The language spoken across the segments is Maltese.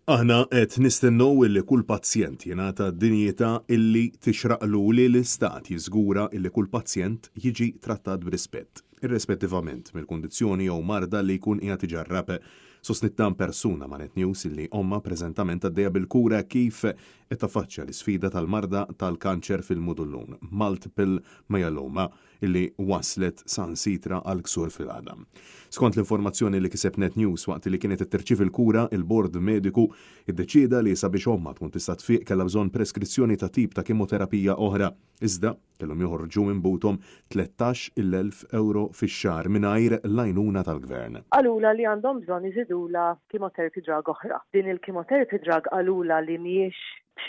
Aħna qed nistennew illi kull pazjent jingħata d-dinjità illi tixraqlu li l-istat jiżgura illi kull pazjent jiġi trattat b'rispett, irrispettivament mill-kundizzjoni jew marda li jkun qiegħed iġarrab. Sostnittan persuna ma' Net News illi omma preżentament għaddejja bil-kura kif qed taffaċċja l-isfida tal-marda tal-kanċer fil-mudullun, multiple myeloma, illi waslet sansitra għal ksur fil-qadam. Skont l-informazzjoni li kiseb Net News waqt li kienet itterċiev il-kura, il-bord mediku iddeċieda li sabiex omma tkun tista' tfieq kellha bżonn preskrizzjoni ta' tip ta' kemoterapija oħra, iżda kellhom joħorġu minn butom 13,000 euro fix-xahar mingħajr l-għajnuna tal-gvern. Qalula li għandhom bżonn iżidula chemotherapy drug oħra. Din il-chemotherapy drug qalula li mhijiex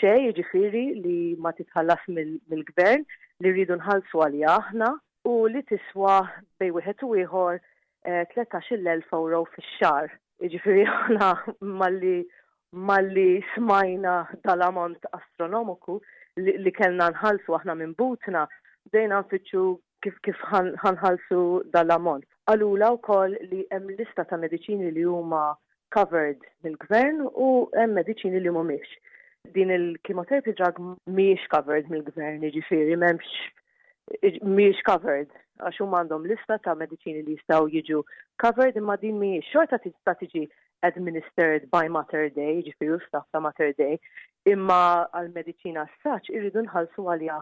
xejn jiġifieri li ma titħallas mill-gvern li rridu nħallsu għalija aħna u li tiswa bej wieħed u ieħor 13,000 euro fix-xahar. Jiġifieri aħna malli smajna dal-ammont astronomiku li kellna nħallsu aħna minn butna bdejna nfittxu kif ħanħallsu dal-ammont. Qalula wkoll li hemm lista ta' mediċini li huma covered mill-gvern u hemm mediċini li mhumiex. Din il-chemotherapy drug mhijiex covered mill-gvern, jiġifieri mhijiex covered għax huma għandhom lista ta' mediċini li jistgħu jiġu covered imma din mhijiex xorta tista' tiġi administered by Mater Dei, jiġifieri staff ta' Mater Dei, imma għall-mediċina as-saċ irridu nħallsu għalija.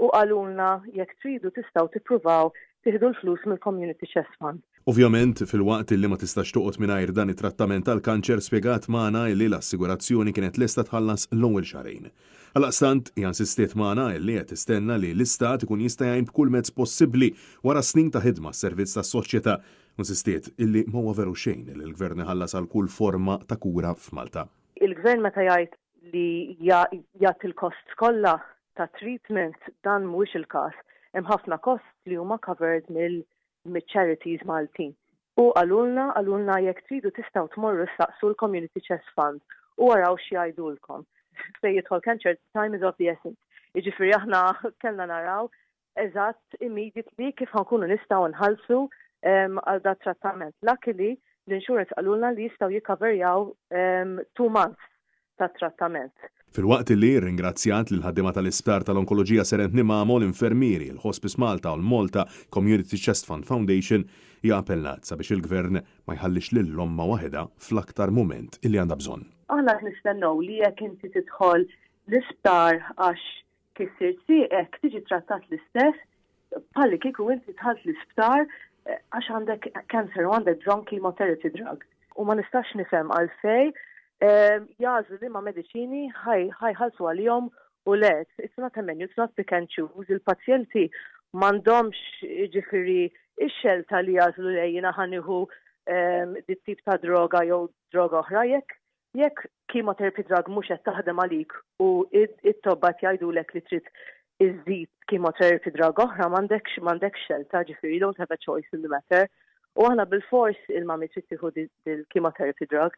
U qalulna jekk tridu tistgħu tippruvaw tieħdu l-flus mill-Community Chest Fund. Ovvjament, fil-waqt li ma tistax toqgħod mingħajr dan it-trattament tal-kanċer spjegat magħna li l-assigurazzjoni kienet lesta tħallas l-ewwel xahrejn. Għalaqstant hija insistiet magħna li qed tistenna li l-istat ikun jista' jgħin b'kull mezz possibbli wara snin ta' ħidma s-servizz tas-soċjetà. Insistiet illi ma huwa veru xejn li l-gvern iħallas għal kull forma ta' kura f'Malta. Il-gvern meta jgħid li jagħti l-kost kollha ta' treatment dan mhuwiex il-każ. Hemm ħafna kost li huma covered mill-charities Maltin. U għalulna jekk tridu tistgħu tmorru saqsu l-Community Chest Fund u waraw xi jgħidulkom. Fejn jidħol cancer, time is of the essence. Jiġifieri aħna kellna naraw eżatt immediately kif ħankunu nistgħu nħallsu għal dat trattament. Luckily l-insurance qalulna li jistgħu jikkaverjaw 2 months ta' trattament. Fil-waqt li ringrazzjat lil ħaddiema tal-Isptar tal-Onkoloġija Serent Nimamo l-Infermieri, l-Hospice Malta u l-Malta Community Chest Fund Foundation hija appellat sabiex il-Gvern ma jħallix lil-omma waħedha fl-aktar mument illi għandha bżonn. Aħna nistennew li jekk inti tidħol l-isptar għax kisir sieqek tiġi trattat l-istess bħalli kieku inti tħalt l-isptar għax għandek cancer u għandek bżonn chemotherapy drug. U ma nistax nifhem għalfej jażlu li ma' mediċini ħajħalsu għalihom u let. It's not a menu, it's not pick and choose. Il-pazjenti m'għandhomx ġifieri ix-xelta li jażlu lejjina ħaniħu dit tip ta' droga jew droga oħra jekk chemotherapy drug mhux qed taħdem għalik u it-tobba jgħidulek li trid iżid chemotherapy drug oħra m'għandekx xelta, ġifieri you don't have a choice in the matter. U aħna bil-fors il-mami trid tieħu il-chemotherapy drug.